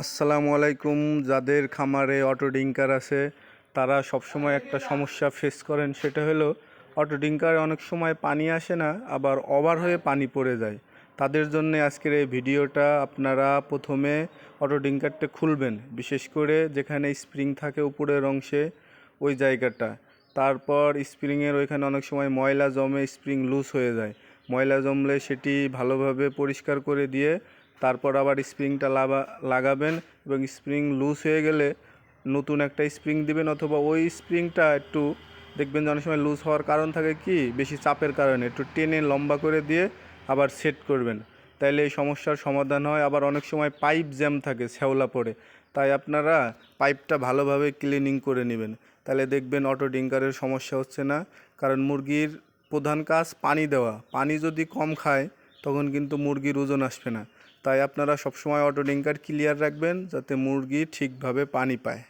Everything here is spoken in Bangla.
আসসালামু আলাইকুম। যাদের খামারে অটো ডিঙ্কার আছে তারা সবসময় একটা সমস্যা ফেস করেন, সেটা হলো অটো ডিঙ্কারে অনেক সময় পানি আসে না, আবার ওভার হয়ে পানি পড়ে যায়। তাদের জন্য আজকের এই ভিডিওটা। আপনারা প্রথমে অটো ডিঙ্কারটা খুলবেন, বিশেষ করে যেখানে স্প্রিং থাকে উপরের অংশে ওই জায়গাটা। তারপর স্প্রিংয়ের ওইখানে অনেক সময় ময়লা জমে, স্প্রিং লুজ হয়ে যায়। ময়লা জমলে সেটি ভালোভাবে পরিষ্কার করে দিয়ে তারপর আবার স্প্রিংটা লাগাবেন, এবং স্প্রিং লুজ হয়ে গেলে নতুন একটা স্প্রিং দিবেন, অথবা ওই স্প্রিংটা একটু দেখবেন যে অনেক সময় লুজ হওয়ার কারণ থাকে কি, বেশি চাপের কারণে একটু টেনে লম্বা করে দিয়ে আবার সেট করবেন। তাইলে এই সমস্যার সমাধান হয়। আবার অনেক সময় পাইপ জ্যাম থাকে, শ্যাওলা পড়ে, তাই আপনারা পাইপটা ভালোভাবে ক্লিনিং করে নেবেন। তাহলে দেখবেন অটো ডিঙ্কারের সমস্যা হচ্ছে না। কারণ মুরগির প্রধান কাজ পানি দেওয়া। পানি যদি কম খায় তখন কিন্তু মুরগির ওজন আসবে না। তাই আপনারা সবসময় অটো ডিঙ্কার ক্লিয়ার রাখবেন যাতে মুরগি ঠিকভাবে পানি পায়।